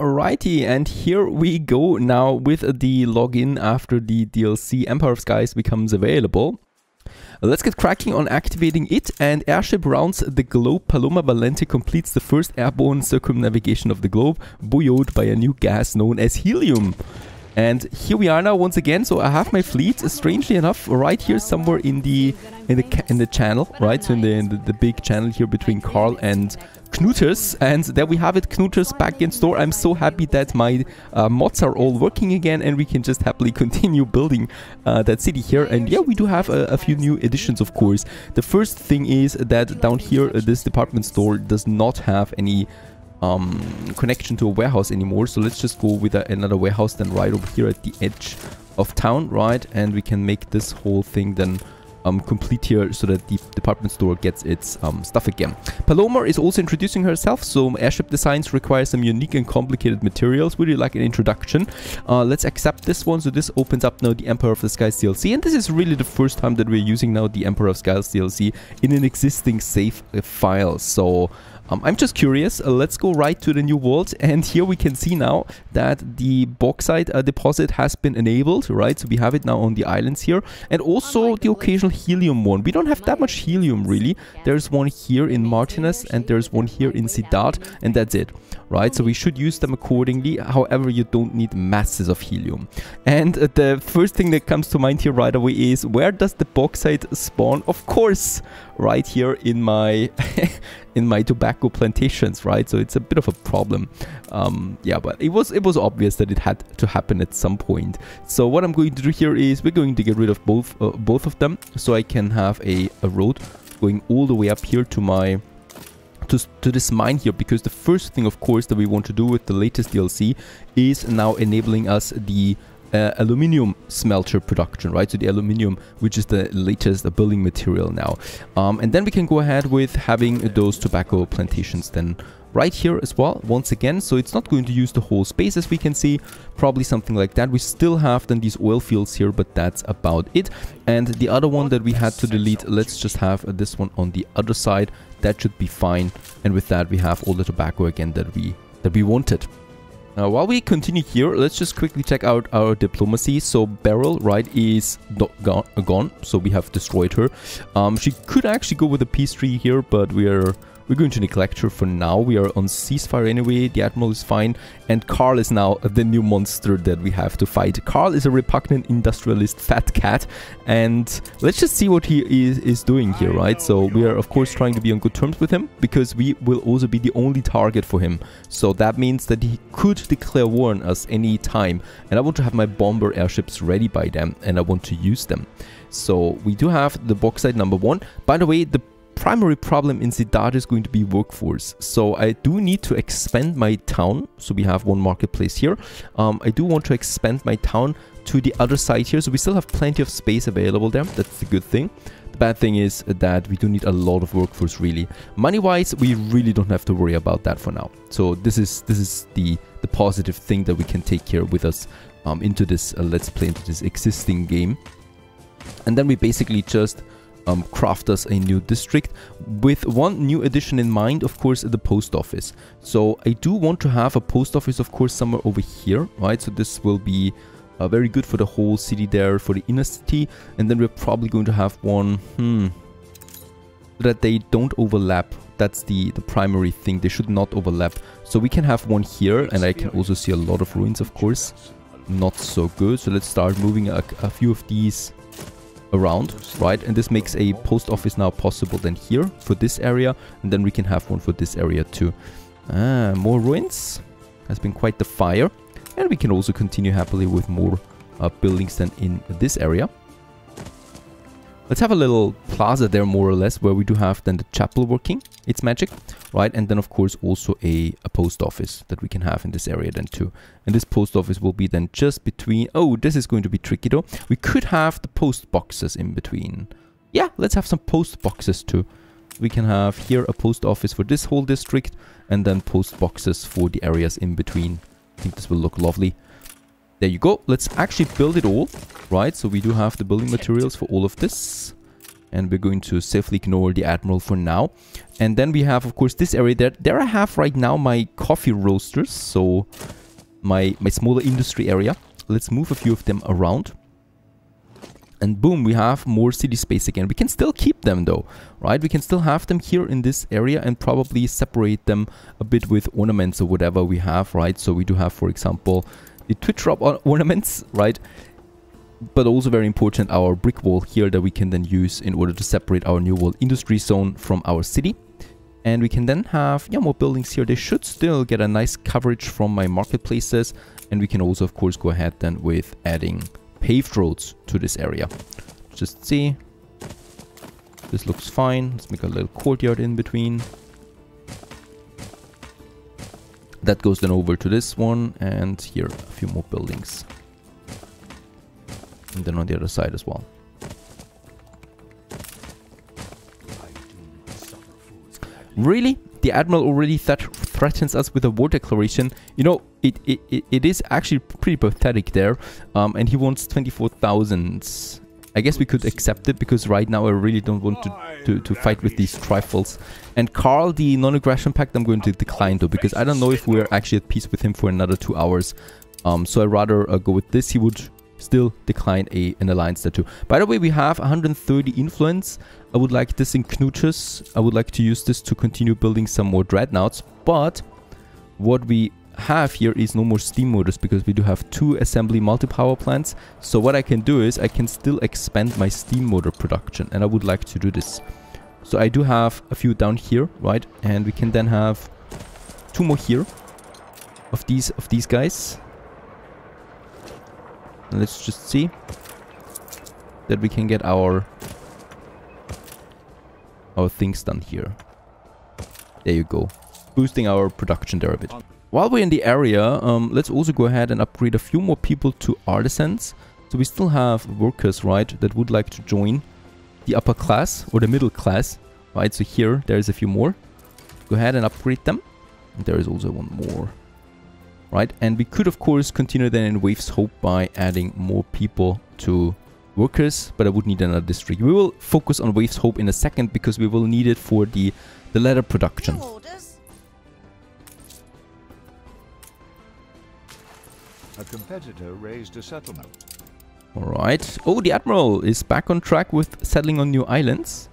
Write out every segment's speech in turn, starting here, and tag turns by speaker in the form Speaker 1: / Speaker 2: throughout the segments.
Speaker 1: Alrighty, and here we go now with the login after the DLC Empire of Skies becomes available. Let's get cracking on activating it, and Airship rounds the globe. Paloma Valente completes the first airborne circumnavigation of the globe, buoyed by a new gas known as helium. And here we are now once again. So I have my fleet, strangely enough, right here somewhere in the channel, right? So in the big channel here between Karl and Knuters, and there we have it, Knuters back in store. I'm so happy that my mods are all working again, and we can just happily continue building that city here. And yeah, we do have a few new additions, of course. The first thing is that down here, this department store does not have any connection to a warehouse anymore. So let's just go with another warehouse then right over here at the edge of town, right? And we can make this whole thing then complete here so that the department store gets its stuff again. Paloma is also introducing herself. So airship designs require some unique and complicated materials. Would you like an introduction? Let's accept this one. So this opens up now the Empire of the Skies DLC, and this is really the first time that we're using now the Empire of Skies DLC in an existing save file. So I'm just curious. Let's go right to the new world, and here we can see now that the bauxite deposit has been enabled, right? So we have it now on the islands here, and also the occasional helium one. We don't have that much helium really. There's one here in Martinez, and there's one here in Sidat, and that's it, right? So we should use them accordingly. However, you don't need masses of helium. And the first thing that comes to mind here right away is, where does the bauxite spawn? Of course, right here in my in my tobacco plantations, right? So it's a bit of a problem. Yeah, but it was obvious that it had to happen at some point. So what I'm going to do here is we're going to get rid of both of them, so I can have a road going all the way up here to my to this mine here, because the first thing, of course, that we want to do with the latest DLC is now enabling us the aluminium smelter production, right? So the aluminium, which is the latest building material now, and then we can go ahead with having those tobacco plantations then right here as well once again. So it's not going to use the whole space, as we can see, probably something like that. We still have then these oil fields here, but that's about it. And the other one that we had to delete, let's just have this one on the other side. That should be fine, and with that we have all the tobacco again that we wanted. While we continue here, let's just quickly check out our diplomacy. So Beryl, right, is gone. So we have destroyed her. She could actually go with a peace treaty here, but we're going to neglect her for now. We are on ceasefire anyway. The Admiral is fine. And Karl is now the new monster that we have to fight. Karl is a repugnant industrialist fat cat. And let's just see what he is doing here, right? So we are, of course, trying to be on good terms with him, because we will also be the only target for him. So that means that he could declare war on us any time. And I want to have my bomber airships ready by then, and I want to use them. So we do have the bauxite number 1. By the way, the primary problem in Sidat is going to be workforce. So I do need to expand my town. So we have one marketplace here. I do want to expand my town to the other side here. So we still have plenty of space available there. That's the good thing. The bad thing is that we do need a lot of workforce really. Money-wise, we really don't have to worry about that for now. So this is the positive thing that we can take here with us into this let's play, into this existing game. And then we basically just craft us a new district with one new addition in mind, of course, the post office. So I do want to have a post office, of course, somewhere over here, right? So this will be very good for the whole city there, for the inner city. And then we're probably going to have one so that they don't overlap. That's the primary thing. They should not overlap. So we can have one here, and I can also see a lot of ruins, of course. Not so good. So let's start moving a few of these around, right? And this makes a post office now possible then here for this area, and then we can have one for this area too. More ruins. Has been quite the fire. And we can also continue happily with more buildings than in this area. Let's have a little plaza there, more or less, where we do have then the chapel working its magic, right? And then, of course, also a post office that we can have in this area then too. And this post office will be then just between... Oh, this is going to be tricky though. We could have the post boxes in between. Yeah, let's have some post boxes too. We can have here a post office for this whole district, and then post boxes for the areas in between. I think this will look lovely. There you go. Let's actually build it all, right? So we do have the building materials for all of this. And we're going to safely ignore the Admiral for now. And then we have, of course, this area. There I have right now my coffee roasters. So my smaller industry area. Let's move a few of them around. And boom, we have more city space again. We can still keep them though, right? We can still have them here in this area and probably separate them a bit with ornaments or whatever we have, right? So we do have, for example, the Twitch drop ornaments, right? But also very important, our brick wall here that we can then use in order to separate our new world industry zone from our city. And we can then have, yeah, more buildings here. They should still get a nice coverage from my marketplaces. And we can also, of course, go ahead then with adding paved roads to this area. Just see. This looks fine. Let's make a little courtyard in between. That goes then over to this one. And here, a few more buildings. And then on the other side as well. Really? The Admiral already threatens us with a war declaration. You know, it is actually pretty pathetic there. And he wants 24,000. I guess we could accept it because right now I really don't want to fight with these trifles. And Carl, the non-aggression pact, I'm going to decline though, because I don't know if we're actually at peace with him for another 2 hours. So I'd rather go with this. He would still decline an alliance there too. By the way, we have 130 influence. I would like this in Knuches. I would like to use this to continue building some more dreadnoughts. But what we have here is no more steam motors because we do have 2 assembly multi-power plants. So what I can do is I can still expand my steam motor production, and I would like to do this. So I do have a few down here, right? And we can then have 2 more here of these guys. And let's just see that we can get our things done here. There you go. Boosting our production there a bit. While we're in the area, let's also go ahead and upgrade a few more people to artisans. So we still have workers, right, that would like to join the upper class or the middle class, right? So here, there's a few more. Go ahead and upgrade them. And there is also one more. Right, and we could of course continue then in Waves Hope by adding more people to workers, but I would need another district. We will focus on Waves Hope in a second because we will need it for the leather production.
Speaker 2: A competitor raised a settlement.
Speaker 1: Alright. Oh, the Admiral is back on track with settling on new islands.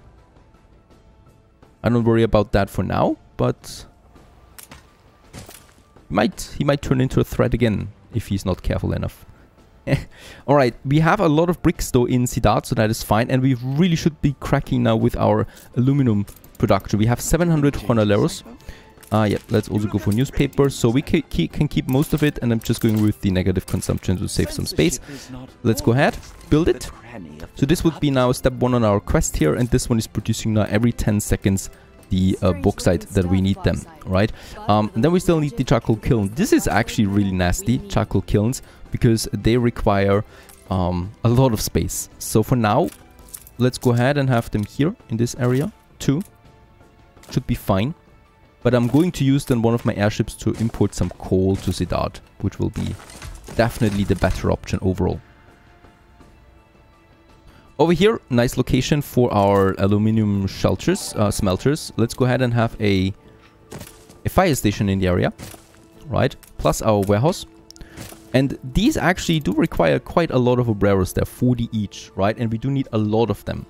Speaker 1: I don't worry about that for now, but he might turn into a threat again if he's not careful enough. Alright, we have a lot of bricks though in Sidat, so that is fine. And we really should be cracking now with our aluminum production. We have 700 Honoreros. Yeah, let's also go for newspapers. So we can keep most of it, and I'm just going with the negative consumption to save some space. Let's go ahead, build it. So this would be now step 1 on our quest here, and this one is producing now every 10 seconds the bauxite that we need them, right? And then we still need the charcoal kiln. This is actually really nasty, charcoal kilns, because they require a lot of space. So for now, let's go ahead and have them here in this area. 2 should be fine. But I'm going to use then one of my airships to import some coal to Sidat, which will be definitely the better option overall. Over here, nice location for our aluminum smelters. Let's go ahead and have a fire station in the area, right? Plus our warehouse. And these actually do require quite a lot of obreros. They're 40 each, right? And we do need a lot of them.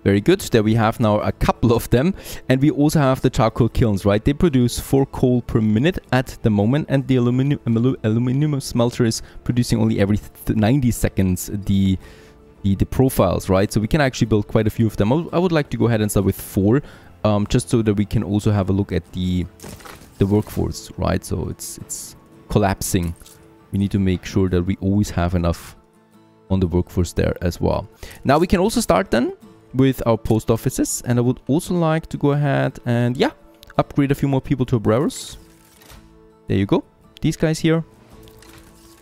Speaker 1: Very good. There we have now a couple of them. And we also have the charcoal kilns, right? They produce 4 coal per minute at the moment. And the aluminum smelter is producing only every 90 seconds the profiles, right? So we can actually build quite a few of them. I would like to go ahead and start with 4, just so that we can also have a look at the workforce, right? So it's collapsing. We need to make sure that we always have enough on the workforce there as well. Now we can also start then with our post offices, and I would also like to go ahead and, yeah, upgrade a few more people to obreros. There you go. These guys here.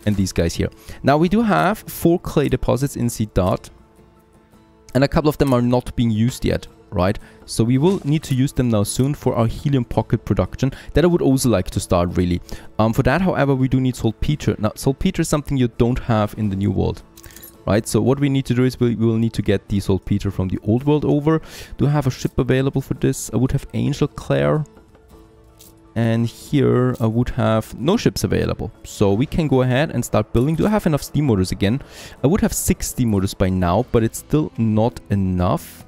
Speaker 1: And these guys here. Now we do have 4 clay deposits in Sidat, and a couple of them are not being used yet, right? So we will need to use them now soon for our helium pocket production that I would also like to start, really. For that, however, we do need saltpeter. Now, saltpeter is something you don't have in the New World. right? So what we need to do is we will need to get the saltpeter from the old world over. Do I have a ship available for this? I would have Angel Claire. And here I would have no ships available. So we can go ahead and start building. Do I have enough steam motors again? I would have 6 steam motors by now, but it's still not enough.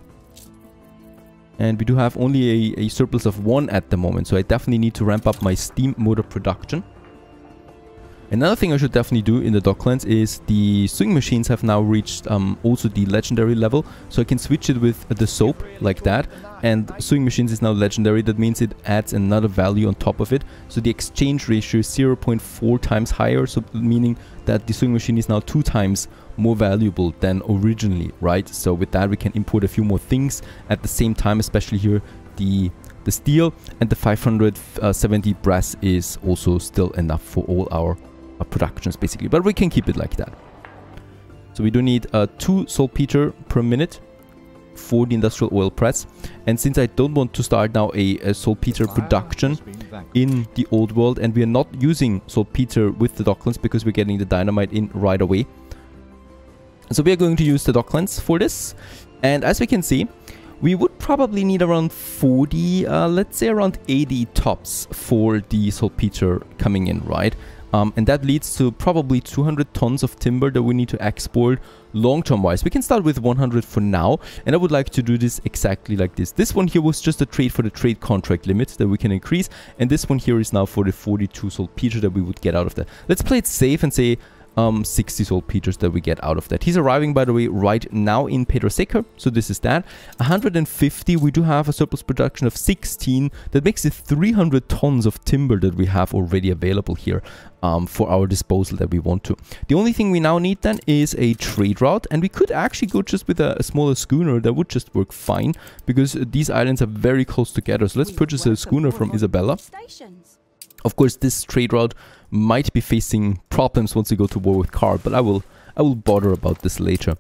Speaker 1: And we do have only a surplus of 1 at the moment. So I definitely need to ramp up my steam motor production. Another thing I should definitely do in the Docklands is the sewing machines have now reached also the legendary level. So I can switch it with the soap like that. And sewing machines is now legendary. That means it adds another value on top of it. So the exchange ratio is 0.4 times higher. So meaning that the sewing machine is now 2 times more valuable than originally, right? So with that we can import a few more things at the same time, especially here the steel, and the 570 brass is also still enough for all our productions basically, but we can keep it like that. So we do need 2 saltpeter per minute for the industrial oil press, and since I don't want to start now a saltpeter production in the old world, and we are not using saltpeter with the Docklands because we're getting the dynamite in right away, so we are going to use the Docklands for this. And as we can see, we would probably need around 40, let's say around 80 tops for the saltpeter coming in, right? And that leads to probably 200 tons of timber that we need to export long-term wise. We can start with 100 for now, and I would like to do this exactly like this. This one here was just a trade for the trade contract limit that we can increase, and this one here is now for the 42 saltpeter that we would get out of that. Let's play it safe and say 60 saltpeters that we get out of that. He's arriving, by the way, right now in Pedro Seca, so this is that. 150, we do have a surplus production of 16. That makes it 300 tons of timber that we have already available here for our disposal that we want to. The only thing we now need then is a trade route, and we could actually go just with a smaller schooner. That would just work fine because these islands are very close together. So let's purchase a schooner from Isabella. Of course, this trade route might be facing problems once we go to war with Car, but I will bother about this later.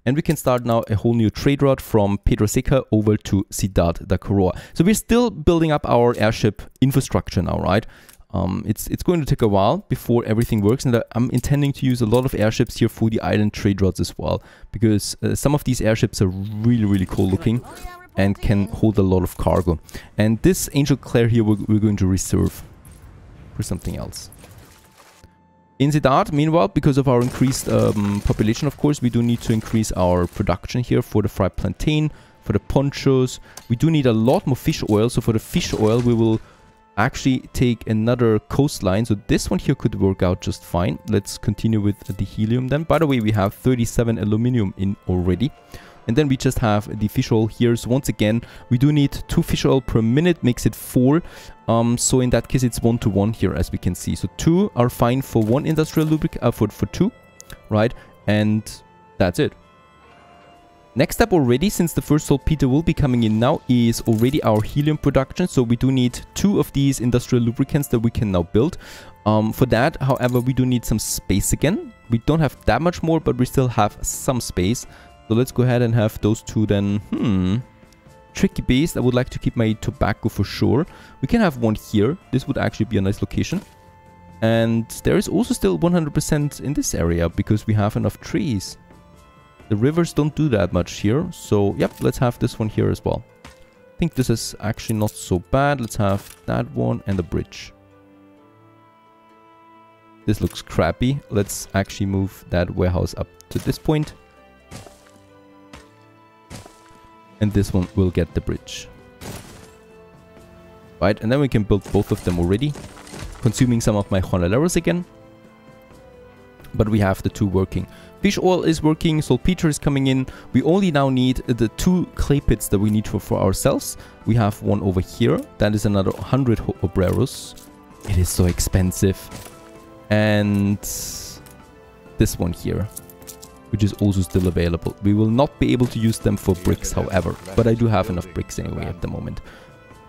Speaker 1: And we can start now a whole new trade route from Pedro Seca over to Ciudad da Coroa. So we're still building up our airship infrastructure now, right? It's going to take a while before everything works, and I'm intending to use a lot of airships here for the island trade routes as well, because some of these airships are really, really cool looking and can hold a lot of cargo. And this Angel Claire here we're going to reserve for something else. In Ciudad, meanwhile, because of our increased population, of course, we do need to increase our production here for the fried plantain, for the ponchos. We do need a lot more fish oil, so for the fish oil we will actually take another coastline. So this one here could work out just fine. Let's continue with the helium then. By the way, we have 37 aluminium in already. And then we just have the fish oil here. So once again, we do need 2 fish oil per minute, makes it 4. So in that case, it's 1-to-1 here, as we can see. So 2 are fine for 1 industrial lubricant, for 2, right? And that's it. Next up already, since the first saltpeter will be coming in now, is already our helium production. So we do need 2 of these industrial lubricants that we can now build. For that, however, we do need some space again. We don't have that much more, but we still have some space. So let's go ahead and have those 2 then. Tricky beast. I would like to keep my tobacco for sure. We can have 1 here. This would actually be a nice location. And there is also still 100% in this area because we have enough trees. The rivers don't do that much here. So, yep, let's have this one here as well. I think this is actually not so bad. Let's have that one and the bridge. This looks crappy. Let's actually move that warehouse up to this point. And this one will get the bridge. Right, and then we can build both of them already. Consuming some of my Honaleros again. But we have the 2 working. Fish oil is working, saltpeter is coming in. We only now need the 2 clay pits that we need for ourselves. We have 1 over here. That is another 100 obreros. It is so expensive. And this one here, which is also still available. We will not be able to use them for bricks, however, but I do have enough bricks anyway at the moment.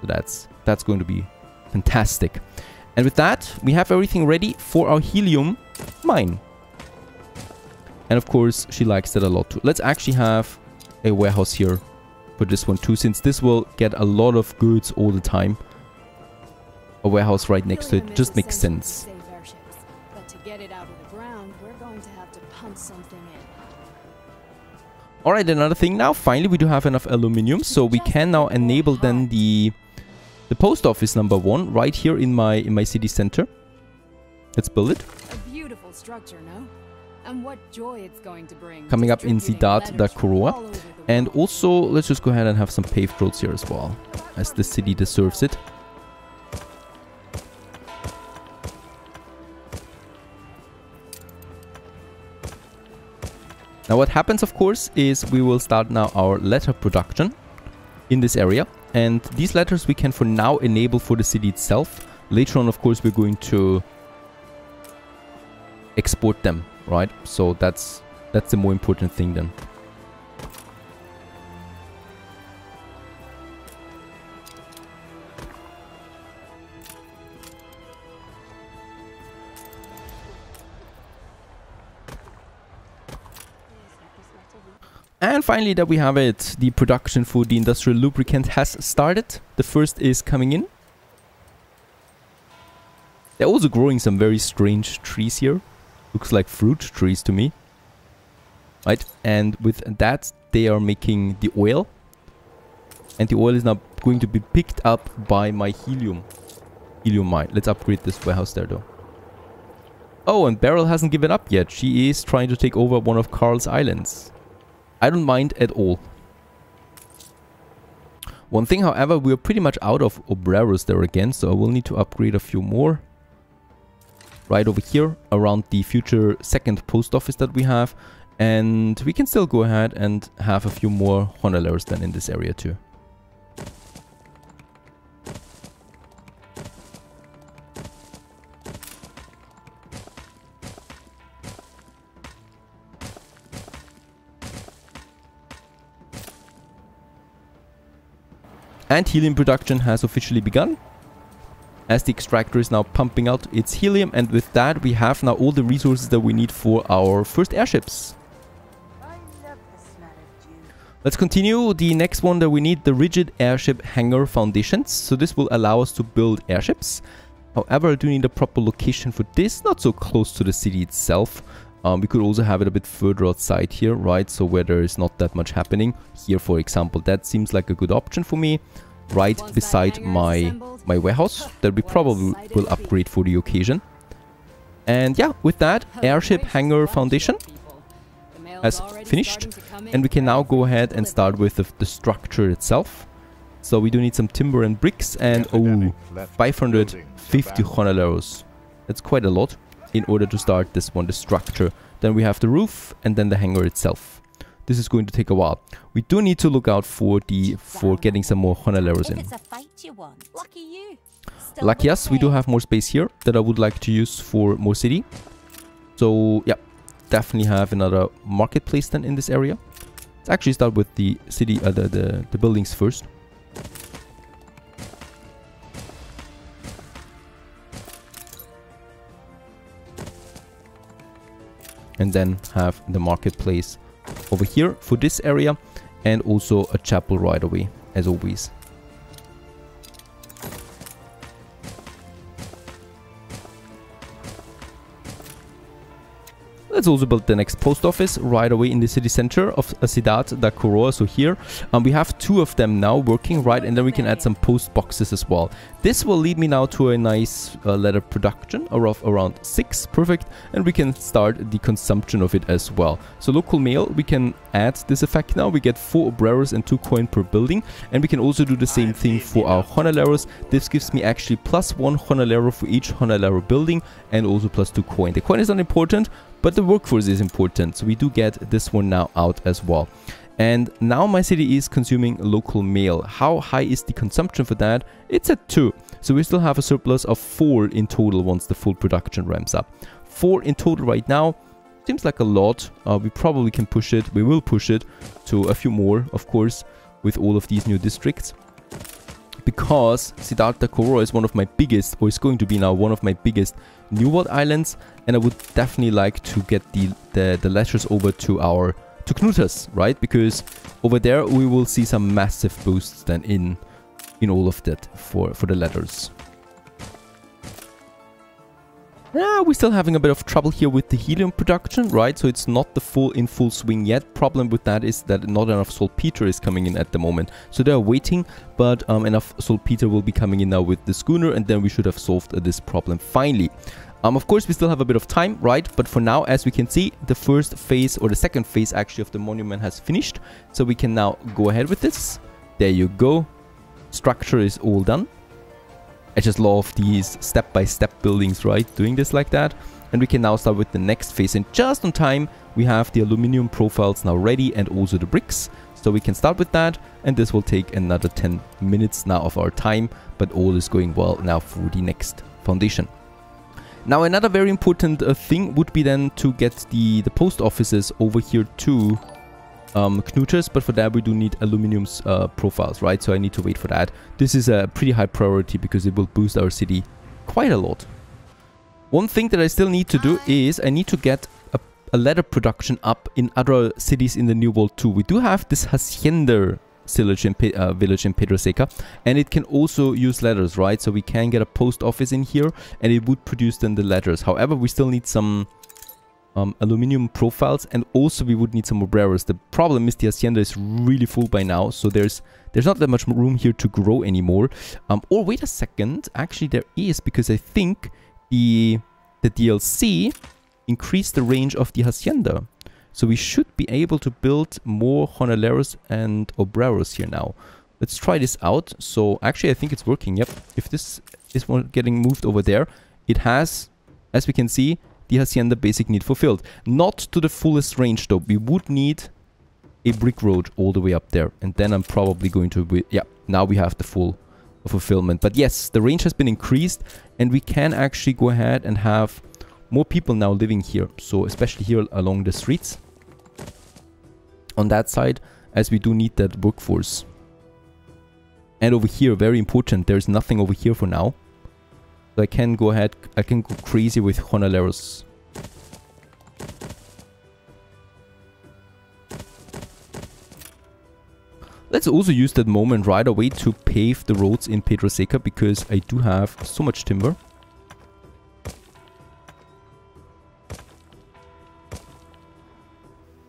Speaker 1: So that's going to be fantastic. And with that, we have everything ready for our helium mine. And of course, she likes that a lot too. Let's actually have a warehouse here for this one too, since this will get a lot of goods all the time. A warehouse right next to it just makes sense.
Speaker 3: But to get it out of the ground, we're going to have to punch something in.
Speaker 1: Alright, another thing now. Finally, we do have enough aluminium, so we can now enable then the post office number 1 right here in my city center. Let's build it.
Speaker 3: A beautiful structure, no? And what joy it's going to bring.
Speaker 1: Coming up in Ciudad da Coroa. And also, let's just go ahead and have some paved roads here as well, as the city deserves it. Now what happens, of course, is we will start now our letter production in this area. And these letters we can for now enable for the city itself. Later on, of course, we're going to export them, right? So that's the more important thing then. And finally, that we have it. The production for the industrial lubricant has started. The first is coming in. They're also growing some very strange trees here. Looks like fruit trees to me. Right, and with that, they are making the oil. And the oil is now going to be picked up by my helium mine. Let's upgrade this warehouse there though. Oh, and Beryl hasn't given up yet. She is trying to take over one of Carl's islands. I don't mind at all. One thing, however, we are pretty much out of obreros there again, so I will need to upgrade a few more. Right over here, around the future second post office that we have. And we can still go ahead and have a few more honolers than in this area too. And helium production has officially begun, as the extractor is now pumping out its helium, and with that we have now all the resources that we need for our first airships. Let's continue. The next one that we need, the rigid airship hangar foundations. So this will allow us to build airships. However, I do need a proper location for this, not so close to the city itself. We could also have it a bit further outside here, right? So where there is not that much happening. Here, for example, that seems like a good option for me. Right beside my warehouse that we probably will upgrade for the occasion. And yeah, with that, airship hangar foundation has finished. And we can now go ahead and start with the structure itself. So we do need some timber and bricks and 550 honoleros. That's quite a lot in order to start this one, the structure. Then we have the roof and then the hangar itself. This is going to take a while. We do need to look out for getting some more honoleros in. Lucky us, we do have more space here that I would like to use for more city. So yeah, definitely have another marketplace then in this area. Let's actually start with the city, the buildings first. And then have the marketplace over here for this area, and also a chapel right away, as always. Let's also build the next post office right away in the city center of Ciudad da Coroa. So here we have 2 of them now working, right? And then we can add some post boxes as well. This will lead me now to a nice letter production of around 6. Perfect. And we can start the consumption of it as well. So local mail, we can add this effect now. We get 4 obreros and 2 coin per building. And we can also do the same thing for our honoleros. This gives me actually +1 honolero for each honolero building, and also +2 coin. The coin is not important, but the workforce is important, so we do get this one now out as well. And now my city is consuming local mail. How high is the consumption for that? It's at 2. So we still have a surplus of 4 in total once the full production ramps up. 4 in total right now. Seems like a lot. We probably can push it. We will push it to a few more, of course, with all of these new districts. Because Ciudad da Coroa is one of my biggest, or is going to be now one of my biggest New World islands, and I would definitely like to get the letters over to Knutas, right? Because over there we will see some massive boosts then in all of that for the letters. We're still having a bit of trouble here with the helium production, right? So it's not the in full swing yet. Problem with that is that not enough saltpeter is coming in at the moment. So they're waiting, but enough saltpeter will be coming in now with the schooner, and then we should have solved this problem finally. Of course, we still have a bit of time, right? But for now, as we can see, the first phase, or the second phase actually of the monument has finished. So we can now go ahead with this. There you go. Structure is all done. I just love these step-by-step buildings, right? Doing this like that. And we can now start with the next phase. And just on time, we have the aluminum profiles now ready and also the bricks. So we can start with that. And this will take another 10 minutes now of our time. But all is going well now for the next foundation. Now another very important thing would be then to get the post offices over here to Knuters, but for that we do need aluminum profiles, right? So I need to wait for that. This is a pretty high priority because it will boost our city quite a lot. One thing that I still need to do is I need to get a leather production up in other cities in the New World too. We do have this Hacienda village in Pedro Seca, and it can also use letters, right? So we can get a post office in here and it would produce then the letters. However, we still need some aluminum profiles, and also we would need some obreros. The problem is the hacienda is really full by now, so there's not that much room here to grow anymore. Or wait a second, actually there is, because I think the DLC increased the range of the hacienda. So we should be able to build more jornaleros and obreros here now. Let's try this out. So actually I think it's working. Yep, if this is getting moved over there, it has, as we can see, the hacienda basic need fulfilled. Not to the fullest range though. We would need a brick road all the way up there, and then I'm probably going to, yeah, now we have the full fulfillment. But yes, the range has been increased, and we can actually go ahead and have more people now living here. So especially here along the streets on that side, as we do need that workforce. And over here, very important, there's nothing over here for now. So I can go ahead, I can go crazy with jornaleros. Let's also use that moment right away to pave the roads in Pedro Seca, because I do have so much timber.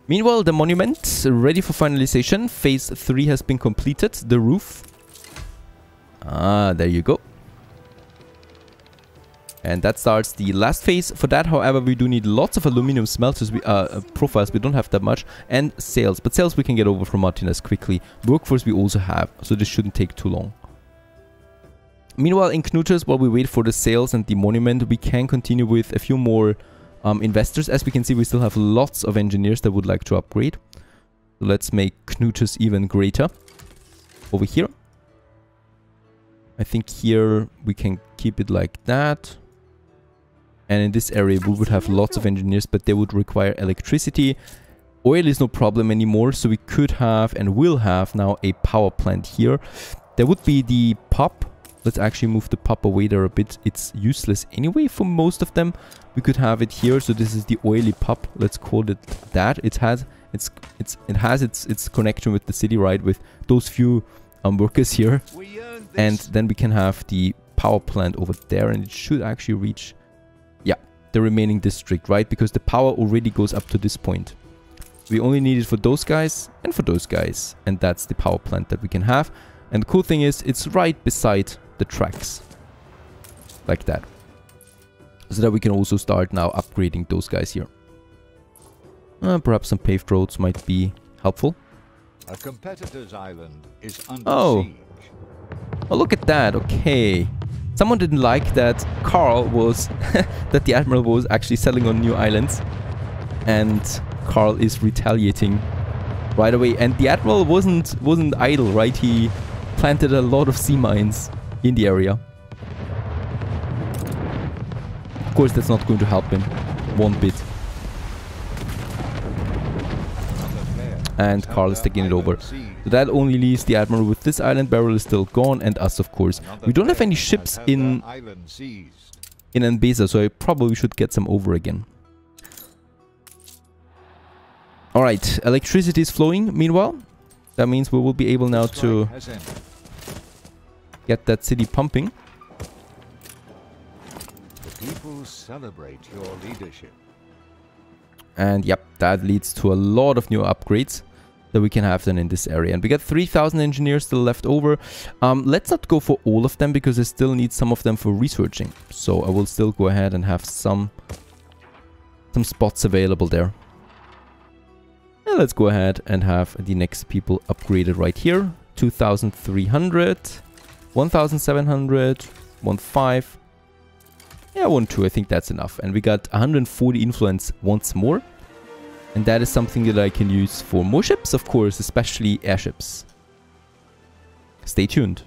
Speaker 1: Meanwhile, the monument ready for finalization. Phase 3 has been completed. The roof. Ah, there you go. And that starts the last phase. For that, however, we do need lots of aluminum smelters, profiles. We don't have that much. And sails. But sails we can get over from Martinez quickly. Workforce we also have, so this shouldn't take too long. Meanwhile, in Knuters, while we wait for the sails and the monument, we can continue with a few more investors. As we can see, we still have lots of engineers that would like to upgrade. So let's make Knuters even greater. Over here. I think here we can keep it like that. And in this area we would have lots of engineers, but they would require electricity. Oil is no problem anymore, so we could have and will have now a power plant here. There would be the pub. Let's actually move the pub away there a bit. It's useless anyway for most of them. We could have it here. So this is the oily pub. Let's call it that. It has its connection with the city, right? With those few workers here. And then we can have the power plant over there, and it should actually reach, yeah, the remaining district, right? Because the power already goes up to this point. We only need it for those guys and for those guys. And that's the power plant that we can have. And the cool thing is, it's right beside the tracks. Like that. So that we can also start now upgrading those guys here. Perhaps some paved roads might be helpful.
Speaker 2: A competitor's island is under siege.
Speaker 1: Oh, look at that. Okay. Someone didn't like that Carl was... that the Admiral was actually settling on new islands. And Carl is retaliating right away. And the Admiral wasn't idle, right? He planted a lot of sea mines in the area. Of course, that's not going to help him one bit. And Carl is taking it over. So that only leaves the Admiral with this island. Beryl is still gone, and us, of course. We don't have any ships in Anbeza, so I probably should get some over again. Alright, electricity is flowing meanwhile. That means we will be able now to get that city pumping.
Speaker 2: to celebrate your leadership.
Speaker 1: And yep, that leads to a lot of new upgrades that we can have then in this area. And we got 3,000 engineers still left over. Let's not go for all of them because I still need some of them for researching. So I will still go ahead and have some spots available there. And let's go ahead and have the next people upgraded right here. 2,300, 1,700, 1,500. Yeah, 1,200, I think that's enough. And we got 140 influence once more. And that is something that I can use for more ships, of course, especially airships. Stay tuned.